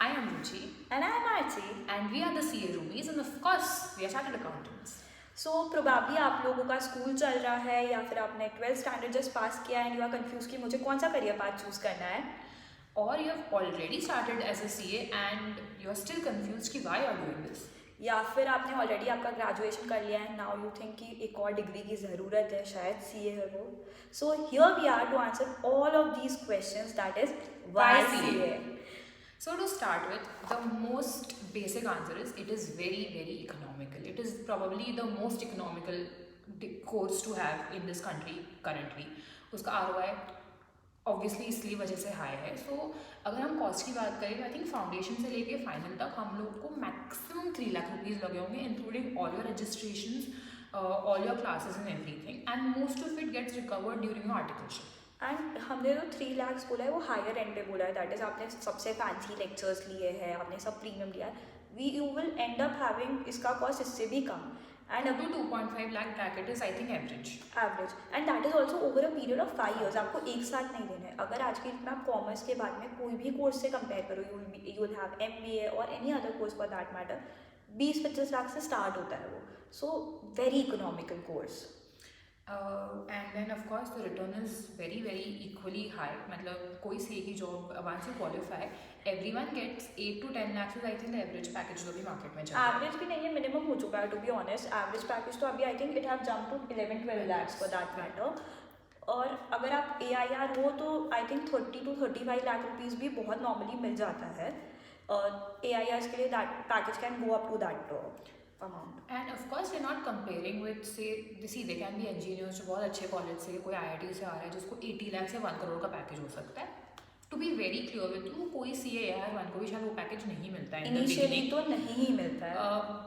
I am Ruchi, And I'm Archie. and we are the CA Roomies, and of course, we are chartered accountants. So probably आप लोगों का school चल रहा है या फिर आपने 12th स्टैंडर्ड जस्ट पास किया एंड यू आर कंफ्यूज कि मुझे कौन सा करियर पाथ चूज करना है. Or you have already started as a CA and you are still confused कि why you are doing this. या फिर आपने ऑलरेडी आपका ग्रेजुएशन कर लिया है, नाउ यू थिंक कि एक और डिग्री की ज़रूरत है, शायद सीए है वो. So here we are to answer all of these questions, that is why CA. So to start with, the most basic answer is it is very, very economical. It is probably the most economical course to have in this country currently. उसका ROI obviously इसलिए वजह से high है. सो अगर हम cost की बात करें, आई थिंक फाउंडेशन से लेके फाइनल तक हम लोग को मैक्सिमम 3 लाख रुपीज़ लगे होंगे, including all your registration, all your classes and everything, and most of it gets recovered during your articleship. And हमने जो 3 लाख बोला है वो हायर एंड पे बोला है, दैट इज आपने सबसे फैंसी लेक्चर्स लिए हैं, आपने सब प्रीमियम लिया है. You will end up having इसका कॉस्ट इससे भी कम. End up to 2.5 lakh bracket is I think average. And that is also over a period of 5 years. आपको एक साथ नहीं देना है. अगर आज की डेट में आप कॉमर्स के बाद में कोई भी कोर्स से कंपेयर करो, यू विल हैव MBA और any other course for that matter, 20-25 lakh से स्टार्ट होता है वो. So very economical course. And then of course the return is very very equally high. मतलब कोई सी की job once you qualify, everyone gets 8 to 10 lakhs is I think the average package जो भी मार्केट में चल रहा है. एवरेज भी नहीं है, मिनिमम हो चुका है to be honest. Average package तो अभी I think it have jump to 11-12 lakhs for that matter. और अगर आप AIR हो तो I think 30 to 35 lakh rupees भी बहुत नॉर्मली मिल जाता है. AIRs के लिए that package can go up to that amount. And of course we're not comparing with say there can be engineers जो बहुत अच्छे कॉलेज से, कोई IIT से आ रहा है जिसको 80 लाख से 1 करोड़ का पैकेज हो सकता है. To be very clear with you, कोई CA/AR1 को भी शायद वो पैकेज नहीं मिलता है इनिशियली, तो नहीं ही मिलता है.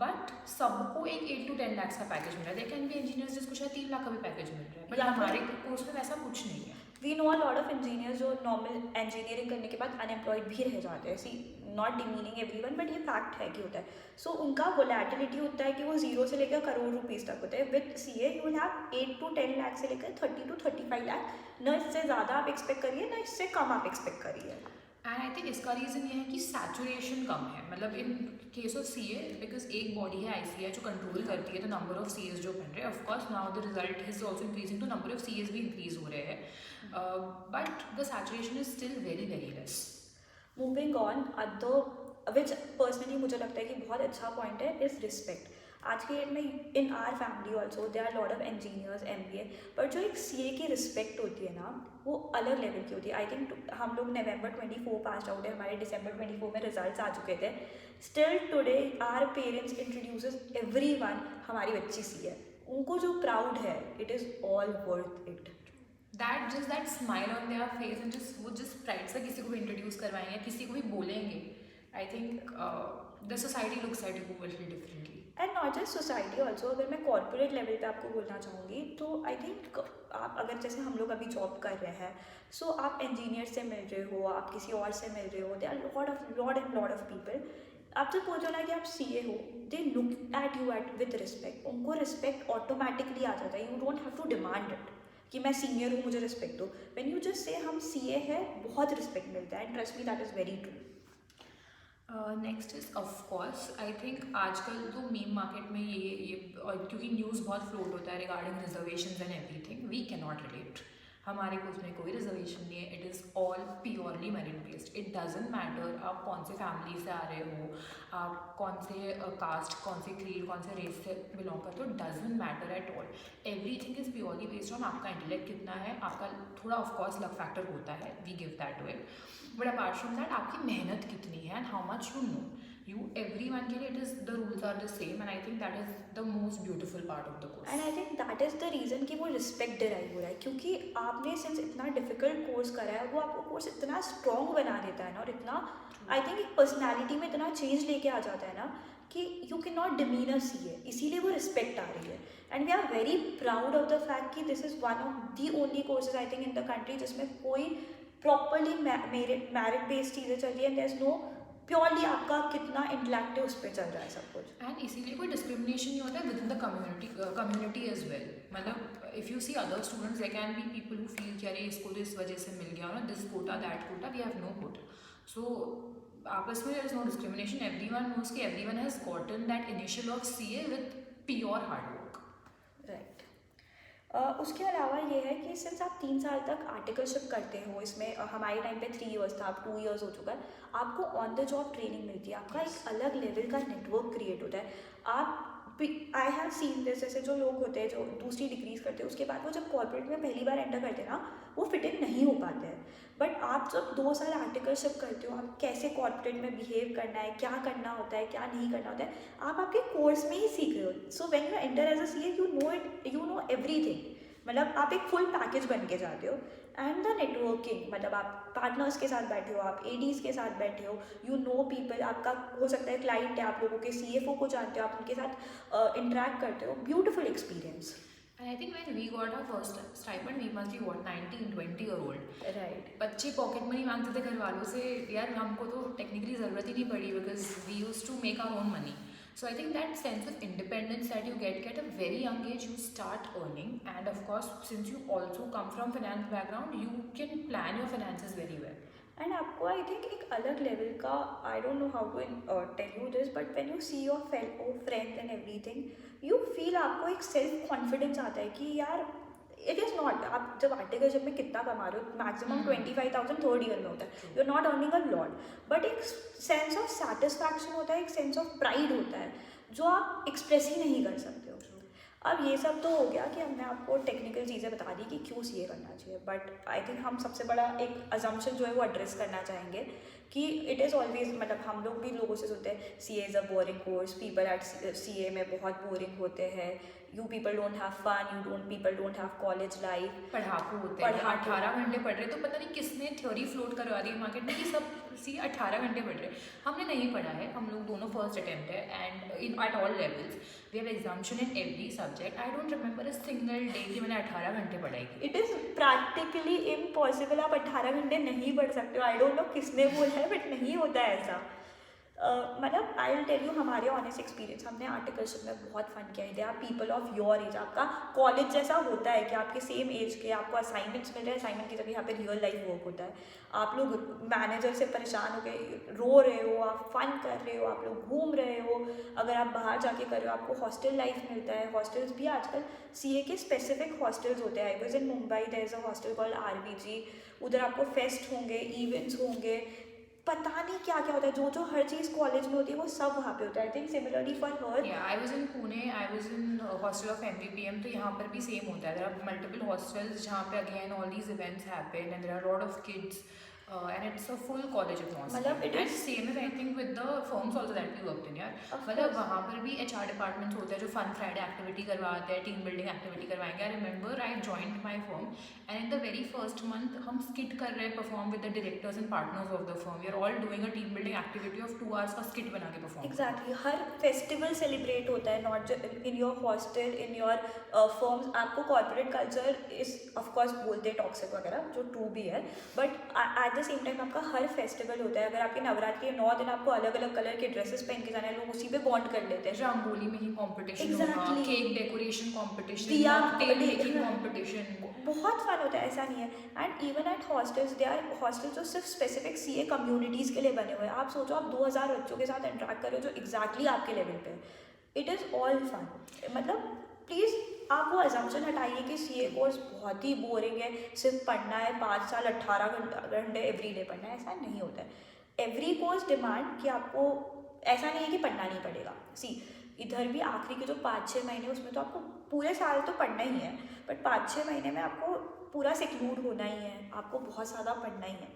बट सबको एक 8 to 10 lakhs का पैकेज मिल रहा है. देयर कैन बी इंजीनियर्स जिसको शायद 3 लाख का भी पैकेज मिल रहा है, बट हमारे कोर्स में वैसा कुछ नहीं है. We know a lot of engineers जो नॉर्मल इंजीनियरिंग करने के बाद अनएम्प्लॉयड भी रह जाते हैं. See not demeaning everyone, but ये फैक्ट है कि होता है. सो उनका वोलेटिलिटी होता है कि वो 0 से लेकर करोड़ रुपीज़ तक होते हैं. With CA you will have 8 to 10 lakh से लेकर 30 to 35 लाख. न इससे ज़्यादा आप एक्सपेक्ट करिए, न इससे कम आप एक्सपेक्ट करिए. एंड आई थिंक इसका रीज़न ये है कि सैचुरेशन कम है. मतलब in case of CA, because एक बॉडी है ICAI जो कंट्रोल करती है द नंबर ऑफ CAs जो बन रहे हैं. Of course now the result is also increasing, तो नंबर ऑफ CAs भी इंक्रीज हो रहे हैं, but the saturation is still very very less. Moving on, other which personally मुझे लगता है कि बहुत अच्छा पॉइंट है, इज़ रिस्पेक्ट. आज की डेट में in our family also there are lot of engineers, MBA, but जो एक CA की रिस्पेक्ट होती है ना, वो अलग लेवल की होती है. आई थिंक हम लोग November 24 पास आउट है, हमारे December 24 में रिजल्ट आ चुके थे. Still today our parents introduces everyone, हमारी बच्ची CA. उनको जो प्राउड है, it is all worth it. That smile on their face and वो जिस प्राइड से किसी को भी इंट्रोड्यूस करवाएंगे, किसी को भी बोलेंगे, आई think the society looks at you little differently. And not just society also. अगर मैं कॉर्पोरेट लेवल पे आपको बोलना चाहूँगी तो आई थिंक आप अगर जैसे हम लोग अभी जॉब कर रहे हैं, सो आप इंजीनियर से मिल रहे हो, आप किसी और से मिल रहे हो, they are lot of people. आप जब बोल रहे हो ना कि आप CA हो, they look at you at with respect. उनको रिस्पेक्ट ऑटोमेटिकली आ जाता है. You don't have to demand it कि मैं सीनियर हूँ, मुझे रिस्पेक्ट दो. व्हेन यू जस्ट से हम CA है, बहुत रिस्पेक्ट मिलता है. And trust me, that is very true. Next is of course I think आजकल तो मीम मार्केट में ये क्योंकि न्यूज़ बहुत फ्लोट होता है regarding reservation and everything, we can not relate. हमारे कोर्स में कोई रिजर्वेशन नहीं है. It is all purely merit based. It doesn't matter आप कौन से फैमिली से आ रहे हो, आप कौन से कास्ट, कौन से क्रीड, कौन से रेस से बिलोंग करते हो, doesn't matter at all. Everything is purely based on आपका इंटेलेक्ट कितना है. आपका थोड़ा ऑफकोर्स लक फैक्टर होता है, we give that to it, but apart from that आपकी मेहनत कितनी है and how much you know. You everyone के लिए it is the rules are the same, and I think that is the most beautiful part of the course. And I think that is the reason कि वो respect derive हो रहा है, क्योंकि आपने since इतना डिफिकल्ट कोर्स करा है, वो आपको कोर्स इतना स्ट्रॉन्ग बना देता है ना, और इतना आई थिंक एक पर्सनैलिटी में इतना चेंज लेके आ जाता है ना कि you can not demean a CA. इसीलिए वो रिस्पेक्ट आ रही है. And we are very proud of the fact कि this is one of the only courses I think in the country जिसमें कोई प्रॉपरली मेरिट बेस्ड चीज़ें चल रही है. देयर इज नो प्योरली आपका कितना इंटेलेक्ट है उस पर चल रहा है सब कुछ. एंड इसीलिए कोई डिस्क्रिमिनेशन नहीं होता है within the community as well. मतलब if you see other students, there can be people who feel कि अरे इसको तो इस वजह से मिल गया ना, this quota that quota, we have no quota. So आपस में there is no discrimination, everyone knows कि everyone has gotten that initial of CA with pure hard work. Right. उसके अलावा ये है कि सिंस आप 3 साल तक आर्टिकलशिप करते हो, इसमें हमारे टाइम पे 3 इयर्स था, अब 2 इयर्स हो चुका है, आपको ऑन द जॉब ट्रेनिंग मिलती है, आपका एक अलग लेवल का नेटवर्क क्रिएट होता है। आप आई हैव सीन दिस, जैसे जो लोग होते हैं जो दूसरी डिग्रीज करते हैं उसके बाद वो जब कॉर्पोरेट में पहली बार एंटर करते हैं ना, वो फिट इन नहीं हो पाते हैं। बट आप जब 2 साल आर्टिकलशिप करते हो, आप कैसे कॉर्पोरेट में बिहेव करना है, क्या करना होता है, क्या नहीं करना होता है, आप आपके कोर्स में ही सीख रहे हो। So when you enter as a CA you know it, you know everything, मतलब आप एक फुल पैकेज बन के जाते हो। एंड द नेटवर्किंग, मतलब आप पार्टनर्स के साथ बैठे हो, आप एडीज के साथ बैठे हो, यू नो पीपल, आपका हो सकता है क्लाइंट है, आप लोगों के सीएफओ को जानते हो, आप उनके साथ इंटरेक्ट करते हो, beautiful experience. And I think when we got our first stipend, we must be what 19, 20 year old. Right. बच्चे पॉकेट मनी मांगते थे घर वालों से, यार हमको तो टेक्निकली ज़रूरत ही नहीं पड़ी because we use to make our own money. So I think that sense of independence that you get a very young age, you start earning, and of course since you also come from finance background you can plan your finances very well. And आपको I think एक अलग level का, I don't know how to tell you this, but when you see your fellow friends and everything, you feel, आपको एक self confidence आता है कि यार इट इज़ नॉट, आप जब आर्टिकलशिप में कितना कमा रहे हो, मैक्सिमम 25,000 थर्ड ईयर में होता है, you are not earning a lot, but एक सेंस ऑफ सेटिस्फैक्शन होता है, एक सेंस ऑफ प्राइड होता है जो आप एक्सप्रेस ही नहीं कर सकते हो। अब ये सब तो हो गया कि हमने आपको टेक्निकल चीज़ें बता दी कि क्यों सीए करना चाहिए, बट आई थिंक हम सबसे बड़ा एक अजम्पशन जो है वो एड्रेस करना चाहेंगे कि इट इज़ ऑलवेज, मतलब हम लोग भी लोगों से सुनते हैं CA is a boring course, people at CA में बहुत बोरिंग होते हैं, you people don't have fun, people don't have college life, पढ़ाकू होते हैं, 18 घंटे पढ़ रहे, तो पता नहीं किसने थ्योरी फ्लोट करवा दी मार्केट में कि सब सी 18 घंटे पढ़ रहे। हमने नहीं पढ़ा है, हम लोग दोनों फर्स्ट अटेम्प्ट है, and in at all levels we have exemption in every subject. I don't remember a single day कि मैंने 18 घंटे पढ़ाई की। इट इज़ प्रैक्टिकली इम्पॉसिबल, आप 18 घंटे नहीं पढ़ सकते हो। आई डोंट नो किसने बोला है, बट नहीं होता है ऐसा। मतलब आई विल टेल यू हमारे ऑनेस्ट एक्सपीरियंस, हमने आर्टिकलशिप में बहुत फन किया है। They are people of your age, आपका कॉलेज जैसा होता है कि आपके सेम एज के, आपको असाइनमेंट्स मिल रहे हैं, असाइनमेंट की जगह यहाँ पे रियल लाइफ वर्क होता है। आप लोग मैनेजर से परेशान हो गए रो रहे हो, आप फन कर रहे हो, आप लोग घूम रहे हो, अगर आप बाहर जाके कर रहे हो आपको हॉस्टल लाइफ मिलता है। हॉस्टल्स भी आजकल सीए के स्पेसिफिक हॉस्टल्स होते हैं। I was in Mumbai, there is a hostel called RBG, उधर आपको फेस्ट होंगे, इवेंट्स होंगे, पता नहीं क्या क्या होता है, जो जो हर चीज़ कॉलेज में होती है वो सब वहाँ पे होता है। I think similarly for her, I was in Pune, I was in hostel of MBPM, तो यहाँ पर भी सेम होता है। देयर आर मल्टीपल हॉस्टल्स जहाँ पे again all these events happen and there are lot of kids and it's a full college मतलब it atmosphere. And is- same is I think with the firms also that we worked in यार। Of मतलब course. वहाँ पर भी HR departments होते हैं जो fun Friday activity करवाते हैं, टीम बिल्डिंग एक्टिविटी करवाएंगे। I remember I joined my firm and in the very first month हम स्किट कर रहे हैं perform with the directors and partners of the firm. We are all doing a team building activity of 2 hours का skit बना के perform. Exactly हर festival celebrate होता है, not just in your hostel, in your firms. आपको corporate culture is of course बोलते हैं toxic वगैरह, जो ट्रू भी है, but at the same time आपका हर फेस्टिवल होता है। अगर आपके नवरात्रि के 9 दिन आपको अलग अलग कलर के ड्रेसेस पहन के जाना है, लोग उसी पे बॉन्ड कर लेते हैं। रंगोली में ही कंपटीशन होगा, Exactly. केक डेकोरेशन कंपटीशन, दिया टेल मेकिंग कंपटीशन, बहुत फन होता है, ऐसा नहीं है। And even at hostels, they are hostels जो सिर्फ स्पेसिफिक सीए कम्युनिटीज़ के लिए बने हुए हैं। आप सोचो आप 2000 बच्चों के साथ इंटरेक्ट कर रहे हो जो एग्जैक्टली आपके लेवल पे है। It is all fun. मतलब प्लीज़ आप वो अजम्पशन हटाइए कि सीए कोर्स बहुत ही बोरिंग है, सिर्फ पढ़ना है 5 साल 18 घंटे एवरी डे पढ़ना है, ऐसा नहीं होता है। एवरी कोर्स डिमांड कि आपको, ऐसा नहीं है कि पढ़ना नहीं पड़ेगा। सी इधर भी आखिरी के जो 5-6 महीने उसमें तो आपको पूरे साल तो पढ़ना ही है, बट 5-6 महीने में आपको पूरा सेक्लूड होना ही है, आपको बहुत ज़्यादा पढ़ना ही है।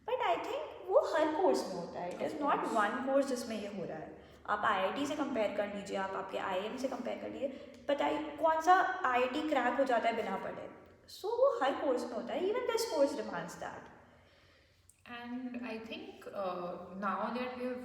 बट आई थिंक वो हर कोर्स में होता है, it is not one course जिसमें ये हो रहा है। आप आईआईटी से कंपेयर कर लीजिए, आप आपके आईएम से कंपेयर कर लीजिए, बताइए कौन सा आईआईटी क्रैक हो जाता है बिना पढ़े। सो वो हर कोर्स में होता है, even this course demands that. And I think now that we have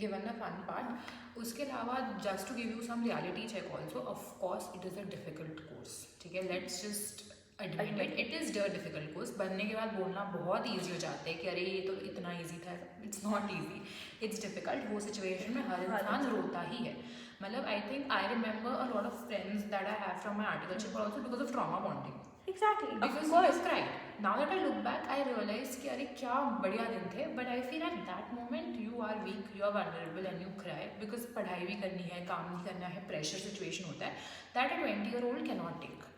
given the fun part, उसके अलावा just to give you some reality check also, of course it is a difficult course, ठीक है, let's just admit it is the difficult course. बनने के बाद बोलना बहुत easy हो जाता है कि अरे ये तो इतना ईजी था, it's not easy, it's difficult. वो सिचुएशन में हर इंसान रोता ही है। मतलब I think I remember a lot of friends that I have from my articleship also because of trauma bonding. Exactly, of Because course. you cried. Now that I look back, I realize कि अरे क्या बढ़िया दिन थे. But I feel at that moment you are weak, you are vulnerable and you cry because पढ़ाई भी करनी है, काम भी करना है, pressure situation होता है. That a 20-year-old cannot take.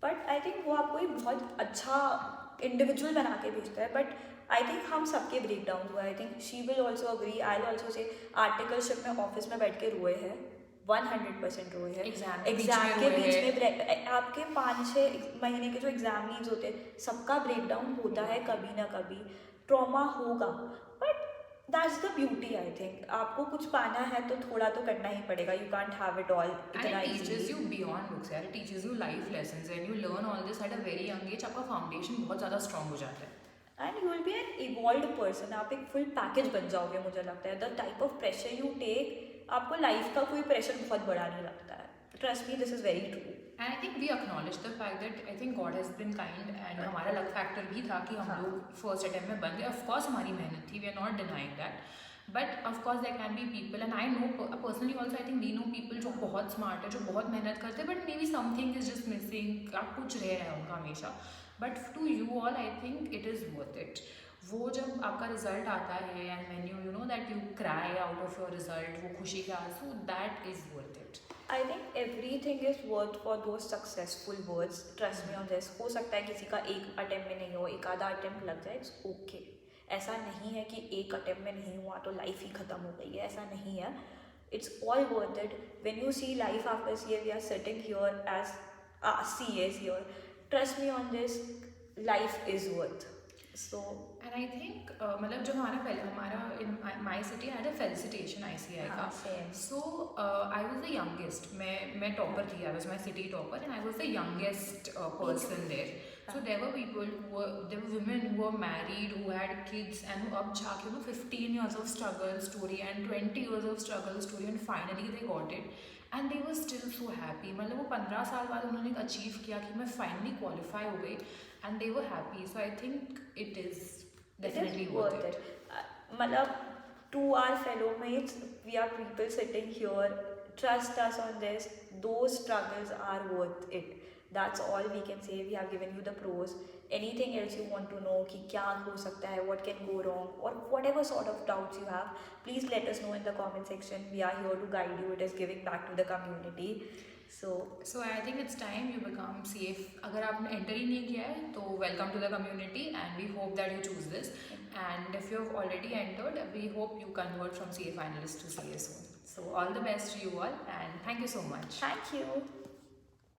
But I think वो आपको एक बहुत अच्छा इंडिविजुअल बना के भेजता है. बट आई थिंक हम सबके ब्रेक डाउन हुआ. I think she will also agree, I will also say articleship में ऑफिस में बैठ के रोए हैं, 100% रोए हैं. Exam एग्जाम के बीच में आपके 5-6 महीने के जो एग्जाम नीड्स होते हैं, सबका ब्रेक डाउन होता है कभी ना कभी. ट्रॉमा होगा, but that's the beauty. I think आपको कुछ पाना है तो थोड़ा तो करना ही पड़ेगा. You can't have it all And इतना it teaches easily. you beyond books यार. It teaches you life lessons and you learn all this at a very young age. आपका foundation बहुत ज़्यादा strong हो जाता है. And you will be an evolved person. आप एक फुल पैकेज बन जाओगे. मुझे लगता है the type of pressure you take, आपको लाइफ का कोई प्रेशर बहुत बड़ा नहीं लगता है. Trust me, this is very true. And I think we acknowledge the fact that I think God has been kind and हमारा luck factor भी था कि हम हाँ. लोग first attempt में बन गए. Of course हमारी मेहनत थी, we are not denying that. But of course there can be people and I know personally also I think we know people जो बहुत smart है, जो बहुत मेहनत करते हैं, but maybe something is just missing. क्या कुछ रह रहा है उनका हमेशा. But to you all I think it is worth it. वो जब आपका रिजल्ट आता है and when you know that you cry out of your result, वो खुशी के आंसू, that is worth it. I think everything is worth for those successful words. Trust me on this. हो सकता है किसी का एक अटेम्प्ट में नहीं हो, एक आधा अटेम्प्ट लग जाए, इट्स ओके. ऐसा नहीं है कि एक अटेम्प्ट में नहीं हुआ तो लाइफ ही ख़त्म हो गई है. ऐसा नहीं है. It's all worth it. When you see life after CA, we are sitting here as CAs here. Trust me on this, life is worth. So And I think मतलब जो हमारा in my city I had a felicitation ICI का. same. So I was the youngest. मैं topper थी. I was my city topper and I was the youngest person there. So there were people there were women who were married, who had kids and who अब जाके 15 years of struggle story and 20 years of struggle story and finally they got it. And they were still so happy. मतलब वो 15 साल बाद उन्होंने achieve किया कि मैं finally qualify हो गई and they were happy. So I think it is definitely worth it. मतलब to our fellow mates, we are people sitting here. Trust us on this. Those struggles are worth it. That's all we can say. We have given you the pros. Anything else you want to know कि क्या हो सकता है, what can go wrong, or whatever sort of doubts you have, please let us know in the comment section. We are here to guide you. It is giving back to the community. So I think it's time you become CA. अगर आपने enter ही नहीं किया है तो welcome to the community and we hope that you choose this. And if you have already entered, we hope you convert from CA finalist to CA soon. So all the best to you all and thank you so much. thank you.